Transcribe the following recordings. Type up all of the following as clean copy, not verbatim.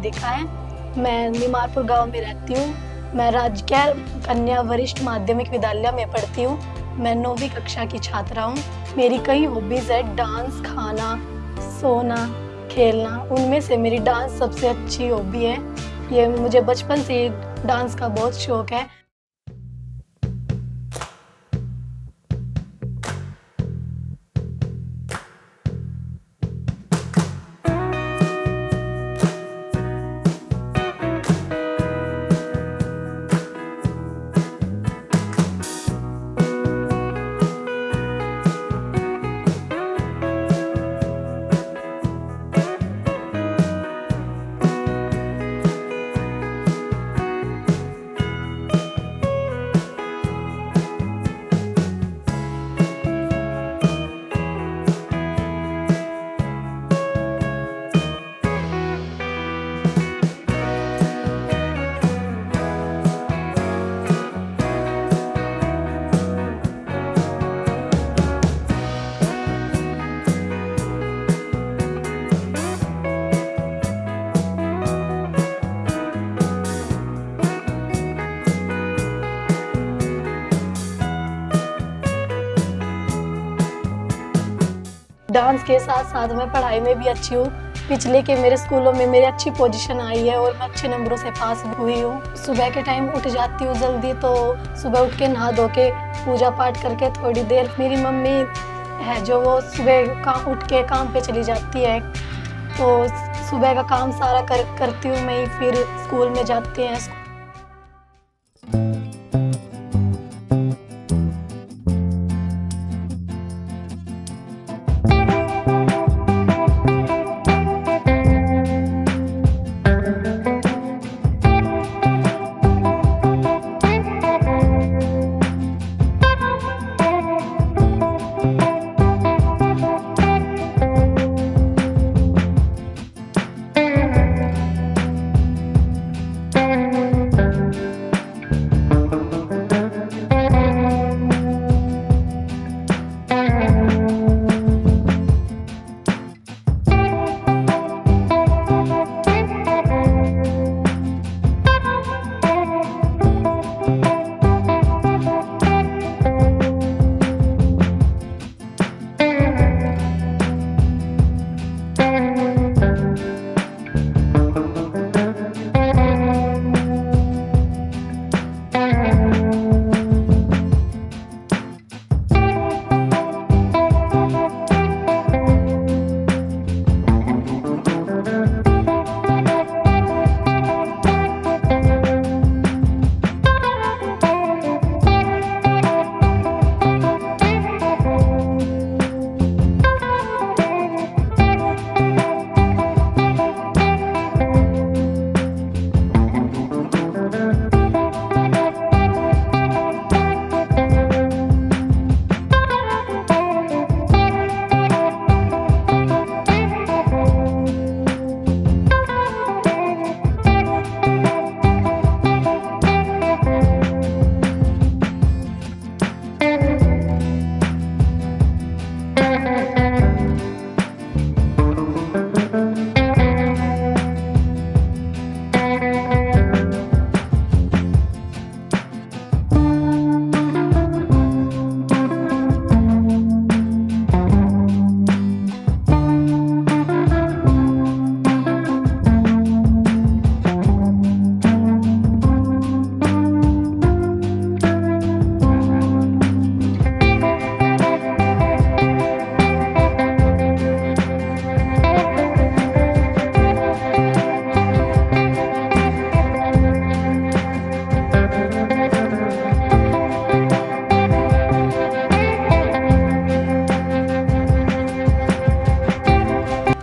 राधिका है। मैं निमारपुर गांव में रहती हूँ। मैं राजकीय कन्या वरिष्ठ माध्यमिक विद्यालय में पढ़ती हूँ। मैं 9वीं कक्षा की छात्रा हूँ। मेरी कई हॉबीज है, डांस, खाना, सोना, खेलना। उनमें से मेरी डांस सबसे अच्छी हॉबी है। ये मुझे बचपन से ही डांस का बहुत शौक है। डांस के साथ साथ मैं पढ़ाई में भी अच्छी हूँ। पिछले के मेरे स्कूलों में मेरी अच्छी पोजीशन आई है और मैं अच्छे नंबरों से पास हुई हूँ। सुबह के टाइम उठ जाती हूँ जल्दी, तो सुबह उठ के नहा धो के पूजा पाठ करके थोड़ी देर मेरी मम्मी है जो वो सुबह उठ के काम पे चली जाती है, तो सुबह का काम सारा करती हूँ मैं ही। फिर स्कूल में जाते हैं।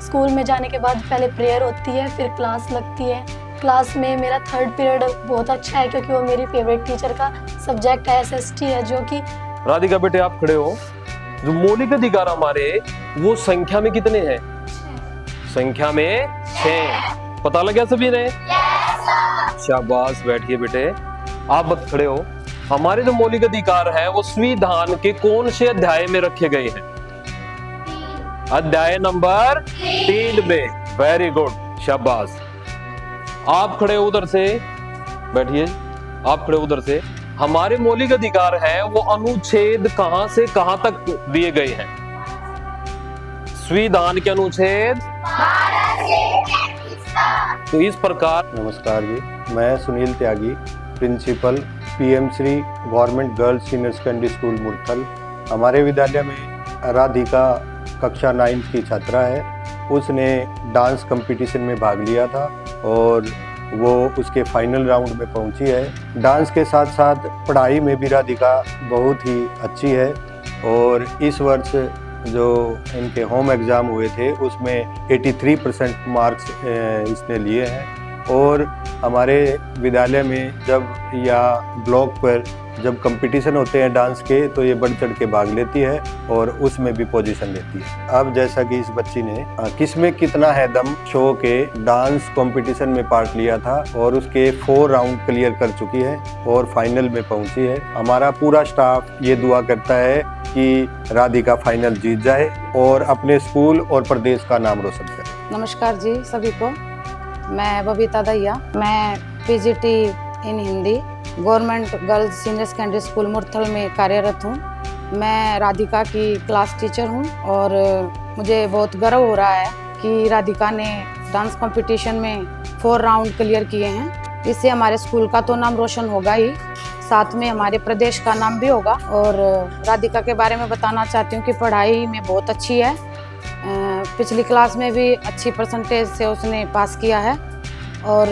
स्कूल में जाने के बाद पहले प्रेयर होती है, फिर क्लास लगती है। क्लास में मेरा 3rd पीरियड बहुत अच्छा है क्योंकि वो मेरी फेवरेट टीचर का सब्जेक्ट है, SST है, जो कि। राधिका बेटे आप खड़े हो। जो मौलिक अधिकार हमारे वो संख्या में कितने हैं? संख्या में 6। पता लग गया सभी ने? शाबाश, बैठिए बेटे। आप बत खड़े हो। हमारे जो मौलिक अधिकार है वो संविधान के कौन से अध्याय में रखे गए हैं? अध्याय नंबर 3 में। वेरी गुड, शाबाश। आप खड़े हो उधर से, बैठिए, आप खड़े हो उधर से। हमारे मौलिक अधिकार है वो अनुच्छेद कहां से कहां तक दिए गए हैं? संविधान के अनुच्छेद। तो इस प्रकार। नमस्कार जी, मैं Sunil Tyagi, principal PM Shri government girls senior secondary school Murthal. हमारे विद्यालय में राधिका कक्षा 9 की छात्रा है। उसने डांस कंपटीशन में भाग लिया था और वो उसके फाइनल राउंड में पहुंची है। डांस के साथ साथ पढ़ाई में भी राधिका बहुत ही अच्छी है और इस वर्ष जो इनके होम एग्ज़ाम हुए थे उसमें 83% मार्क्स इसने लिए हैं। और हमारे विद्यालय में जब या ब्लॉक पर जब कंपटीशन होते हैं डांस के तो ये बढ़ चढ़ के भाग लेती है और उसमें भी पोजीशन लेती है। अब जैसा कि इस बच्ची ने किसमें कितना है दम शो के डांस कंपटीशन में पार्ट लिया था और उसके 4 राउंड क्लियर कर चुकी है और फाइनल में पहुंची है। हमारा पूरा स्टाफ ये दुआ करता है कि राधिका फाइनल जीत जाए और अपने स्कूल और प्रदेश का नाम रोशन करे। नमस्कार जी सभी को, मैं बबीता दहिया, मैं PGT in Hindi government girls senior secondary school Murthal में कार्यरत हूँ। मैं राधिका की क्लास टीचर हूँ और मुझे बहुत गर्व हो रहा है कि राधिका ने डांस कंपटीशन में 4 राउंड क्लियर किए हैं। इससे हमारे स्कूल का तो नाम रोशन होगा ही, साथ में हमारे प्रदेश का नाम भी होगा। और राधिका के बारे में बताना चाहती हूँ कि पढ़ाई में बहुत अच्छी है। पिछली क्लास में भी अच्छी परसेंटेज से उसने पास किया है और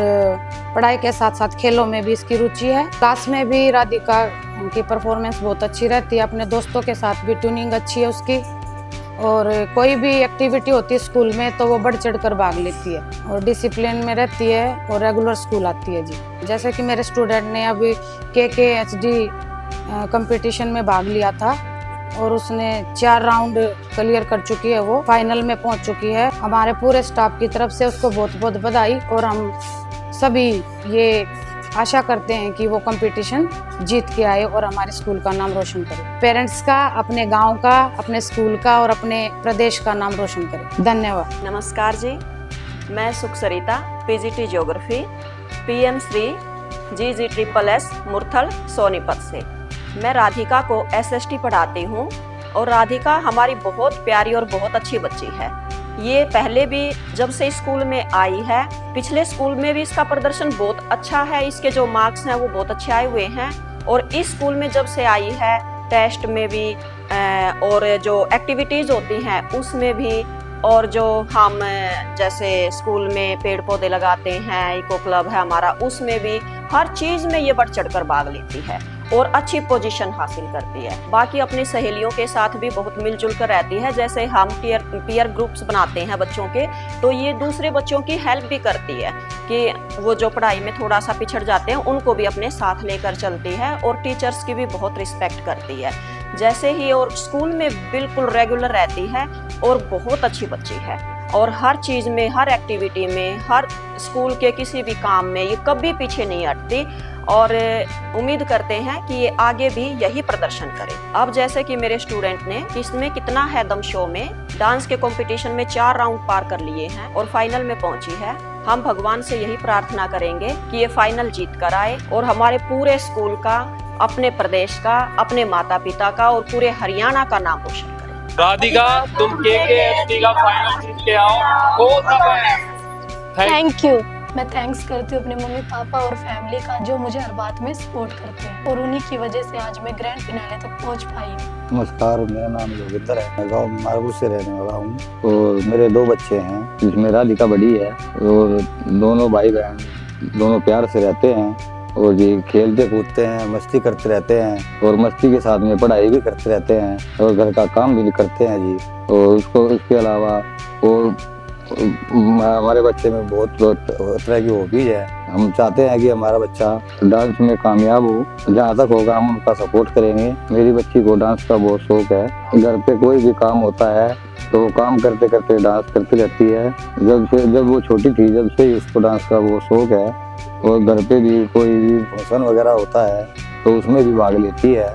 पढ़ाई के साथ साथ खेलों में भी इसकी रुचि है। क्लास में भी राधिका की परफॉर्मेंस बहुत अच्छी रहती है, अपने दोस्तों के साथ भी ट्यूनिंग अच्छी है उसकी और कोई भी एक्टिविटी होती है स्कूल में तो वो बढ़ चढ़ कर भाग लेती है और डिसिप्लिन में रहती है और रेगुलर स्कूल आती है जी। जैसे कि मेरे स्टूडेंट ने अभी KKHD कंपटीशन में भाग लिया था और उसने 4 राउंड क्लियर कर चुकी है, वो फाइनल में पहुंच चुकी है। हमारे पूरे स्टाफ की तरफ से उसको बहुत बहुत बधाई और हम सभी ये आशा करते हैं कि वो कंपटीशन जीत के आए और हमारे स्कूल का नाम रोशन करे। पेरेंट्स का, अपने गांव का, अपने स्कूल का और अपने प्रदेश का नाम रोशन करे। धन्यवाद। नमस्कार जी, मैं Sukh Sarita, PGT geography, PM Shri GG+S Murthal Sonipat से। मैं राधिका को SST पढ़ाती हूँ और राधिका हमारी बहुत प्यारी और बहुत अच्छी बच्ची है। ये पहले भी जब से स्कूल में आई है, पिछले स्कूल में भी इसका प्रदर्शन बहुत अच्छा है, इसके जो मार्क्स हैं वो बहुत अच्छे आए हुए हैं। और इस स्कूल में जब से आई है टेस्ट में भी और जो एक्टिविटीज़ होती हैं उसमें भी, और जो हम जैसे स्कूल में पेड़ पौधे लगाते हैं, इको क्लब है हमारा, उसमें भी हर चीज़ में ये बढ़ चढ़कर भाग लेती है और अच्छी पोजीशन हासिल करती है। बाकी अपनी सहेलियों के साथ भी बहुत मिलजुल कर रहती है। जैसे हम पीयर ग्रुप्स बनाते हैं बच्चों के, तो ये दूसरे बच्चों की हेल्प भी करती है कि वो जो पढ़ाई में थोड़ा सा पिछड़ जाते हैं उनको भी अपने साथ लेकर चलती है और टीचर्स की भी बहुत रिस्पेक्ट करती है जैसे ही। और स्कूल में बिल्कुल रेगुलर रहती है और बहुत अच्छी बच्ची है और हर चीज़ में, हर एक्टिविटी में, हर स्कूल के किसी भी काम में ये कभी पीछे नहीं हटती और उम्मीद करते हैं कि ये आगे भी यही प्रदर्शन करे। अब जैसे कि मेरे स्टूडेंट ने इसमें कितना है दम शो में डांस के कंपटीशन में 4 राउंड पार कर लिए हैं और फाइनल में पहुंची है। हम भगवान से यही प्रार्थना करेंगे कि ये फाइनल जीत कर आए और हमारे पूरे स्कूल का, अपने प्रदेश का, अपने माता पिता का और पूरे हरियाणा का नाम रोशन करें। राधिका, तुम KKHD का फाइनल जीत के आओ। Thank you. मैं थैंक्स करती हूँ अपने मम्मी पापा और फैमिली का जो मुझे हर बात में सपोर्ट करते हैं और उन्हीं की वजह से आज मैं ग्रैंड फिनाले तक पहुँच पाई हूँ। नमस्कार, मेरा नाम योगिंदर है। मैं गाँव मारगुल से रहने वाला हूँ और मेरे 2 बच्चे हैं जिसमें राधिका बड़ी है और दोनों भाई बहन दोनों प्यार से रहते हैं और ये खेलते कूदते हैं, मस्ती करते रहते हैं और मस्ती के साथ में पढ़ाई भी करते रहते हैं और घर का काम भी करते हैं जी। और उसके अलावा और हमारे बच्चे में बहुत तरह की हॉबीज है। हम चाहते हैं कि हमारा बच्चा डांस में कामयाब हो। जहाँ तक होगा हम उनका सपोर्ट करेंगे। मेरी बच्ची को डांस का बहुत शौक है। घर पे कोई भी काम होता है तो वो काम करते करते डांस करती रहती है। जब वो छोटी थी जब से ही उसको डांस का बहुत शौक है और घर पे भी कोई भी फंक्शन वगैरह होता है तो उसमें भी भाग लेती है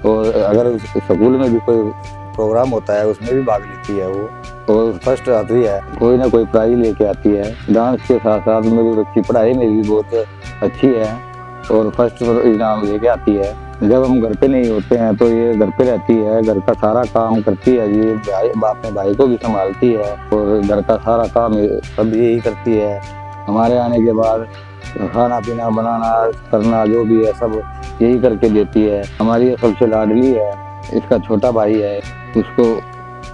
और अगर स्कूल में भी कोई प्रोग्राम होता है उसमें भी भाग लेती है वो। और फर्स्ट आती है, कोई ना कोई प्राइज लेके आती है। डांस के साथ साथ मेरी बच्ची पढ़ाई में भी बहुत अच्छी है और फर्स्ट इनाम लेके आती है। जब हम घर पे नहीं होते हैं तो ये घर पे रहती है, घर का सारा काम करती है, ये अपने भाई को भी संभालती है और घर का सारा काम सब यही करती है। हमारे आने के बाद खाना पीना बनाना करना जो भी है सब यही करके देती है। हमारी ये सबसे लाडली है। इसका छोटा भाई है, उसको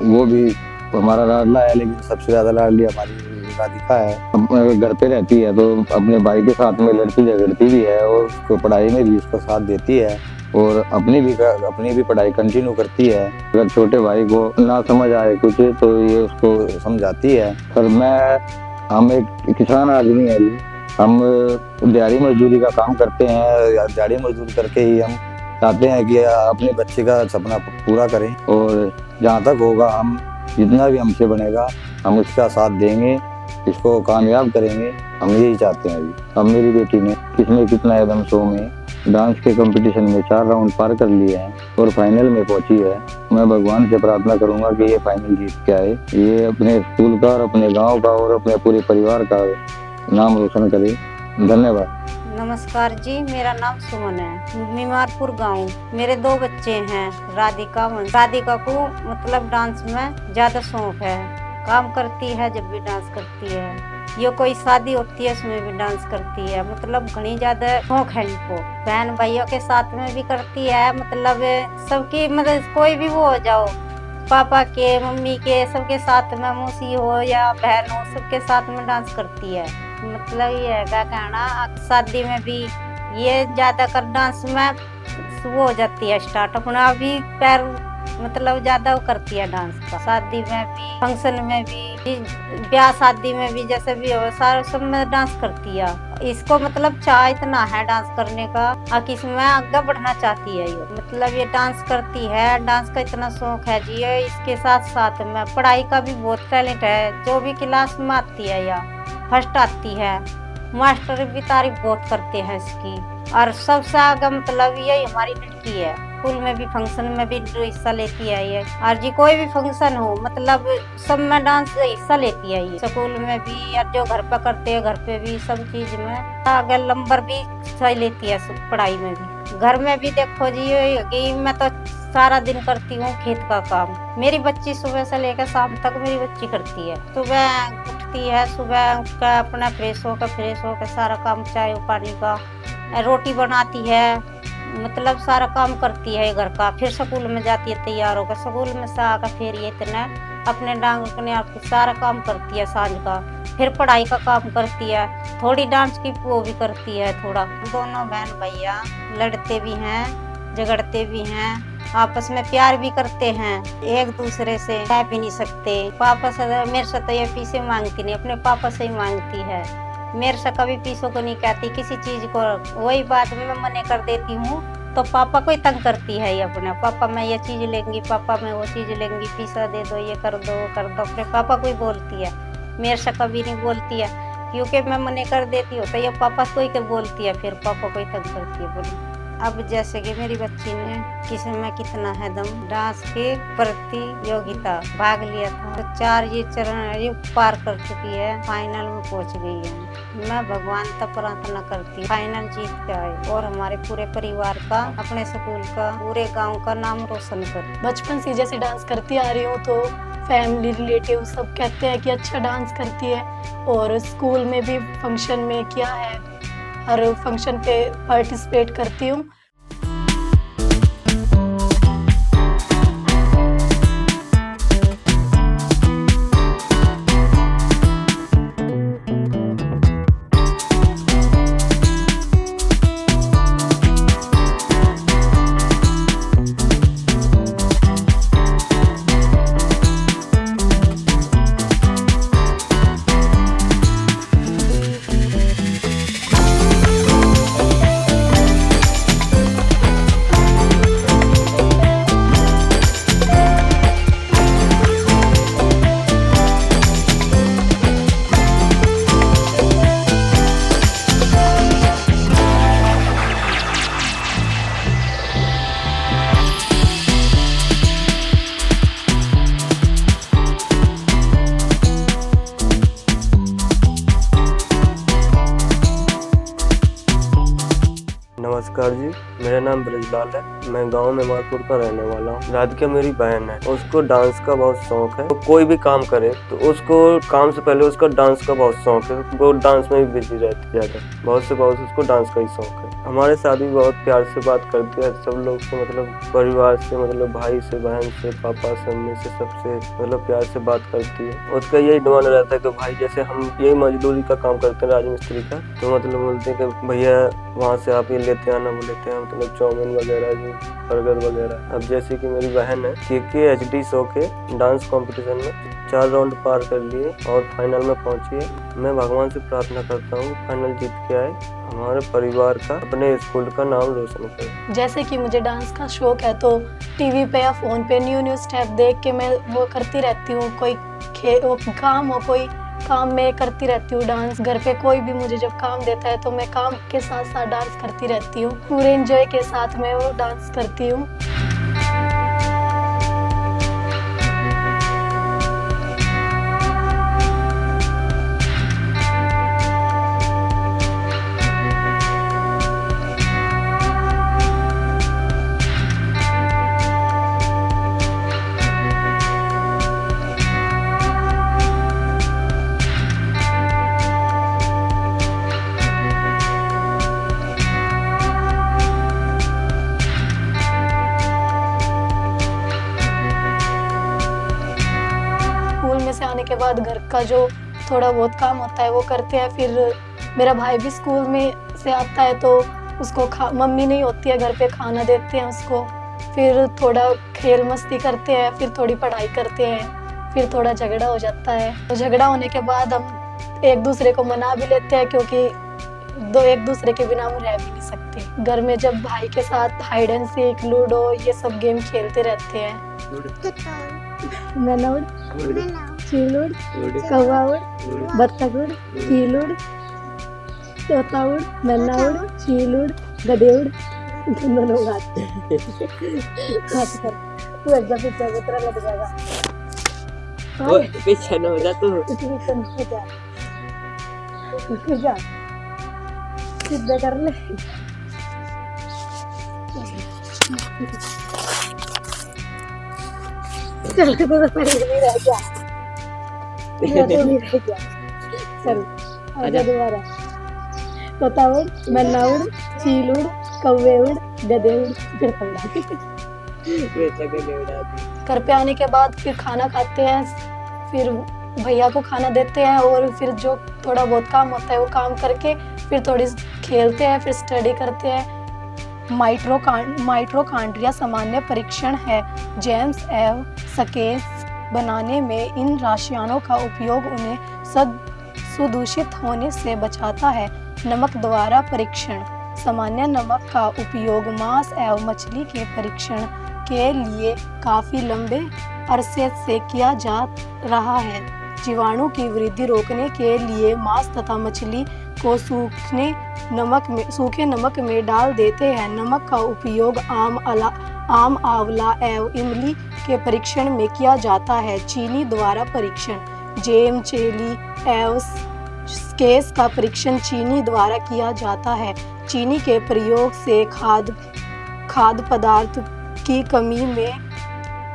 वो भी हमारा लाडला है, लेकिन सबसे ज्यादा लाडली हमारी राधिका है। घर पे रहती है तो अपने भाई के साथ में लड़ती झगड़ती भी है और उसको पढ़ाई में भी उसका साथ देती है और अपनी भी पढ़ाई कंटिन्यू करती है। अगर छोटे भाई को ना समझ आए कुछ तो ये उसको समझाती है। पर हम एक किसान आदमी है जी, हम दिहाड़ी मजदूरी का काम करते हैं। दिहाड़ी मजदूरी करके ही हम चाहते हैं कि अपने बच्चे का सपना पूरा करें और जहाँ तक होगा हम जितना भी हमसे बनेगा हम उसका साथ देंगे, इसको कामयाब करेंगे। हम यही चाहते हैं अभी। अब मेरी बेटी ने किसमें कितना एकदम शो में डांस के कंपटीशन में 4 राउंड पार कर लिए हैं और फाइनल में पहुंची है। मैं भगवान से प्रार्थना करूंगा कि ये फाइनल जीत के आए, ये अपने स्कूल का और अपने गांव का और अपने पूरे परिवार का नाम रोशन करे। धन्यवाद। नमस्कार जी, मेरा नाम सुमन है, मीमारपुर गांव। मेरे 2 बच्चे हैं, राधिका को मतलब डांस में ज्यादा शौक है, काम करती है, जब भी डांस करती है। ये कोई शादी होती है उसमें भी डांस करती है, मतलब घनी ज्यादा शौक है इनको। बहन भाइयों के साथ में भी करती है, मतलब सबकी मतलब कोई भी वो हो जाओ, पापा के मम्मी के सबके साथ में, मौसी हो या बहन हो, सबके साथ में डांस करती है। मतलब ये है क्या कहना, शादी में भी ये ज्यादातर डांस में वो हो जाती है स्टार्ट, अपना भी पैर मतलब ज्यादा करती है डांस का। शादी में भी, फंक्शन में भी, ब्याह शादी में भी, जैसे भी हो सारे सब में डांस करती है। इसको मतलब चाह इतना है डांस करने का कि इसमें आगे बढ़ना चाहती है ये, मतलब ये डांस करती है, डांस का इतना शौक है जी। इसके साथ साथ में पढ़ाई का भी बहुत टैलेंट है, जो भी क्लास में आती है या फर्स्ट आती है, मास्टर भी तारीफ बहुत करते हैं इसकी। और सबसे आगे मतलब ये हमारी लड़की है, स्कूल में भी फंक्शन में भी हिस्सा लेती है ये। और जी कोई भी फंक्शन हो मतलब सब में डांस हिस्सा लेती है ये, स्कूल में भी और जो घर पे करते हैं घर पे भी, सब चीज में आगे नंबर भी सही लेती है, पढ़ाई में भी। घर में भी देखो जी, मैं तो सारा दिन करती हूँ खेत का काम। मेरी बच्ची सुबह से लेकर शाम तक मेरी बच्ची करती है। सुबह उठती है, सुबह उठकर अपना फ्रेश होकर सारा काम, चाय पानी का, रोटी बनाती है, मतलब सारा काम करती है घर का। फिर स्कूल में जाती है तैयार होकर, स्कूल में से आकर फिर ये इतना अपने डांग आप सारा काम करती है सांझ का। फिर पढ़ाई का काम करती है, थोड़ी डांस की वो भी करती है थोड़ा। दोनों बहन भैया लड़ते भी हैं, झगड़ते भी हैं, आपस में प्यार भी करते हैं, एक दूसरे से कह भी नहीं सकते। पापा से मेरे से तो ये पैसे मांगती नहीं, अपने पापा से ही मांगती है, मेरे से कभी पैसों को नहीं कहती किसी चीज को। वही बात में मैं मना कर देती हूँ तो पापा को ही तंग करती है ये अपने। पापा मैं ये चीज लेंगी, पापा मैं वो चीज लेंगी, पैसा दे दो, ये कर दो वो कर दो, अपने पापा को ही बोलती है, मेरे से कभी नहीं बोलती है, क्योंकि मैं मना कर देती हूँ तो ये पापा को ही बोलती है, फिर पापा को ही तंग करती है बोली। अब जैसे कि मेरी बच्ची ने किसी में कितना है दम डांस के प्रतियोगिता भाग लिया था, तो 4 ये चरण पार कर चुकी है, फाइनल में पहुंच गई है। मैं भगवान तक प्रार्थना करती हूँ फाइनल जीत के आए और हमारे पूरे परिवार का, अपने स्कूल का, पूरे गांव का नाम रोशन करे। बचपन से जैसे डांस करती आ रही हूँ तो फैमिली रिलेटिव सब कहते हैं कि अच्छा डांस करती है, और स्कूल में भी फंक्शन में किया है, हर फंक्शन पे पार्टिसिपेट करती हूँ। नमस्कार जी, मेरा नाम ब्रजलाल है। मैं गांव मेमारपुर का रहने वाला हूँ। राधिका मेरी बहन है। उसको डांस का बहुत शौक है। तो कोई भी काम करे तो उसको काम से पहले उसका डांस का बहुत शौक है। वो डांस में भी बिजी रहती है ज़्यादा। बहुत से बहुत उसको डांस का ही शौक है। हमारे साथ भी बहुत प्यार से बात करती है सब लोग से, मतलब परिवार से, मतलब भाई से, बहन से, पापा से, मम्मी से, सबसे मतलब प्यार से बात करती है। उसका यही डिमांड रहता है कि भाई जैसे हम यही मजदूरी का काम करते हैं राजमिस्त्री का, तो मतलब बोलते हैं कि भैया वहाँ से आप ये लेते आना, वो लेते हैं मतलब चाउमीन वगैरह, जो बर्गर वगैरह। अब जैसे कि मेरी बहन है, KKHD शो के डांस कंपटीशन में 4 राउंड पार कर लिए और फाइनल में पहुंची है। मैं भगवान से प्रार्थना करता हूँ फाइनल जीत के आए, हमारे परिवार का, अपने स्कूल का नाम रोशन करे। जैसे कि मुझे डांस का शौक है तो टीवी पे या फोन पे न्यू न्यू स्टेप देख के मैं वो करती रहती हूँ। कोई वो काम हो, कोई काम में करती रहती हूँ डांस। घर पे कोई भी मुझे जब काम देता है तो मैं काम के साथ साथ डांस करती रहती हूँ। पूरे एंजॉय के साथ मैं वो डांस करती हूँ। से आने के बाद घर का जो थोड़ा बहुत काम होता है वो करते हैं। फिर मेरा भाई भी स्कूल में से आता है तो उसको मम्मी नहीं होती है घर पे, खाना देते हैं उसको। फिर थोड़ा खेल मस्ती करते हैं, फिर थोड़ी पढ़ाई करते हैं, फिर थोड़ा झगड़ा हो जाता है। तो झगड़ा होने के बाद हम एक दूसरे को मना भी लेते हैं, क्योंकि एक दूसरे के बिना हम रह भी नहीं सकते। घर में जब भाई के साथ हाइड एंड सीक, लूडो, ये सब गेम खेलते रहते हैं। चीलुड़, कौवाउड़, बत्तखुड़, कीलुड़, तोताउड़, मैनाउड़, चीलुड़, गधेउड़, दोनों लोग आते हैं। तू एकदम पीछे उतरा लग जाएगा। पीछे न हो जा तू। पीछे न हो जा। सीधा कर ले। चल तो नहीं रह गया। चल आजा दोबारा। तोताउड़, मैनाउड़, चीलुड़, कौवेउड़, गधेउड़, फिर घर पे आने के बाद फिर खाना खाते हैं, फिर भैया को खाना देते हैं और फिर जो थोड़ा बहुत काम होता है वो काम करके फिर थोड़ी खेलते हैं, फिर स्टडी करते हैं। माइटोकॉन्ड्रिया सामान्य परीक्षण है। जेम्स एव सकेस बनाने में इन रसायनों का उपयोग उन्हें सुदूषित होने से बचाता है। नमक द्वारा परीक्षण। सामान्य नमक का उपयोग मांस एवं मछली के परीक्षण के लिए काफी लंबे अरसे से किया जा रहा है। जीवाणु की वृद्धि रोकने के लिए मांस तथा मछली को सूखे नमक में डाल देते हैं। नमक का उपयोग आम, आंवला एवं इमली के परीक्षण में किया जाता है। चीनी द्वारा परीक्षण। जेम, चेली एवं स्केस का परीक्षण चीनी द्वारा किया जाता है। चीनी के प्रयोग से खाद्य पदार्थ की कमी में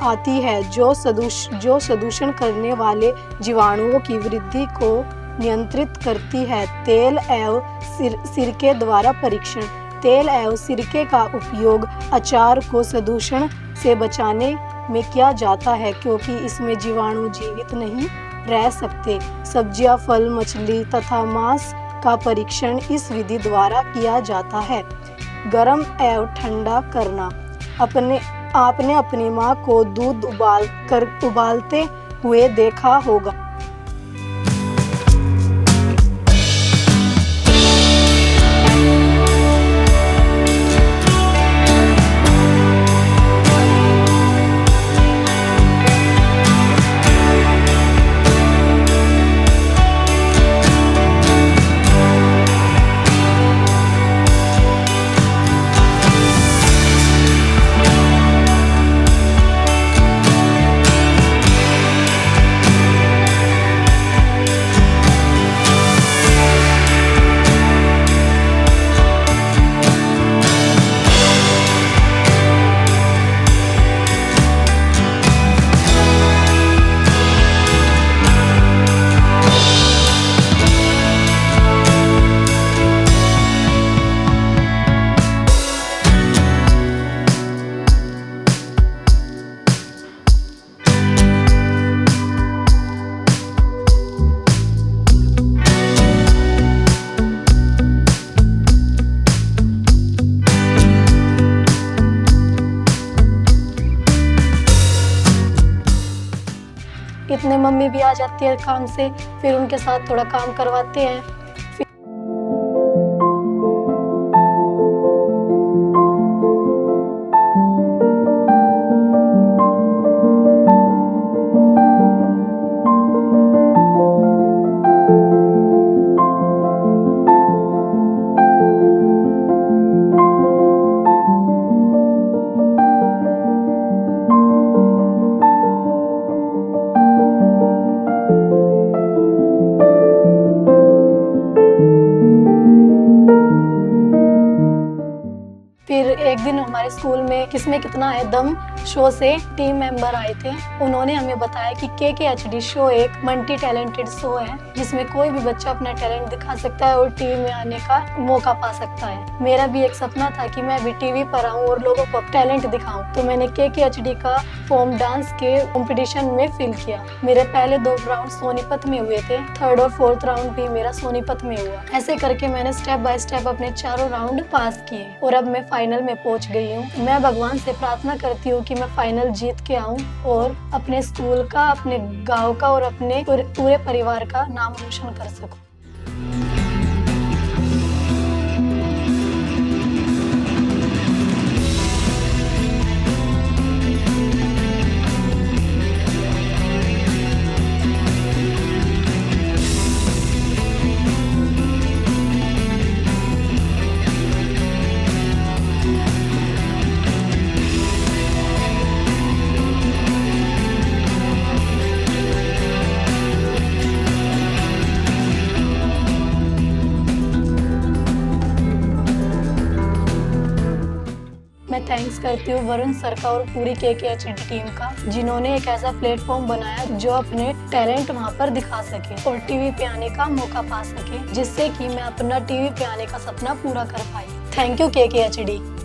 आती है, जो प्रदूषण करने वाले जीवाणुओं की वृद्धि को नियंत्रित करती है। तेल एवं सिरके द्वारा परीक्षण। तेल एवं सिरके का उपयोग अचार को प्रदूषण से बचाने में किया जाता है, क्योंकि इसमें जीवाणु जीवित नहीं रह सकते। सब्जियां, फल, मछली तथा मांस का परीक्षण इस विधि द्वारा किया जाता है। गर्म एवं ठंडा करना। आपने अपनी माँ को दूध उबालते हुए देखा होगा। में मम्मी भी आ जाती है काम से, फिर उनके साथ थोड़ा काम करवाते हैं। फिर एक दिन हमारे स्कूल में किसमें कितना है दम शो से टीम मेंबर आए थे। उन्होंने हमें बताया कि KKHD शो एक मल्टी टैलेंटेड शो है जिसमें कोई भी बच्चा अपना टैलेंट दिखा सकता है और टीवी में आने का मौका पा सकता है। मेरा भी एक सपना था कि मैं भी टीवी पर आऊं और लोगों को टैलेंट दिखाऊं, तो मैंने KKHD का फॉर्म डांस के कंपटीशन में फिल किया। मेरे पहले 2 राउंड सोनीपत में हुए थे, 3rd और 4th राउंड भी मेरा सोनीपत में हुआ। ऐसे करके मैंने स्टेप बाय स्टेप अपने चारों राउंड पास किए और अब मैं फाइनल में पहुंच गई हूँ। मैं भगवान से प्रार्थना करती हूँ कि मैं फाइनल जीत के आऊँ और अपने स्कूल का, अपने गांव का और अपने पूरे परिवार का नाम रोशन कर सकूं। मैं थैंक्स करती हूँ वरुण सर का और पूरी KKHD टीम का, जिन्होंने एक ऐसा प्लेटफॉर्म बनाया जो अपने टैलेंट वहाँ पर दिखा सके और टीवी पे आने का मौका पा सके, जिससे कि मैं अपना टीवी पे आने का सपना पूरा कर पाई। Thank you KKHD।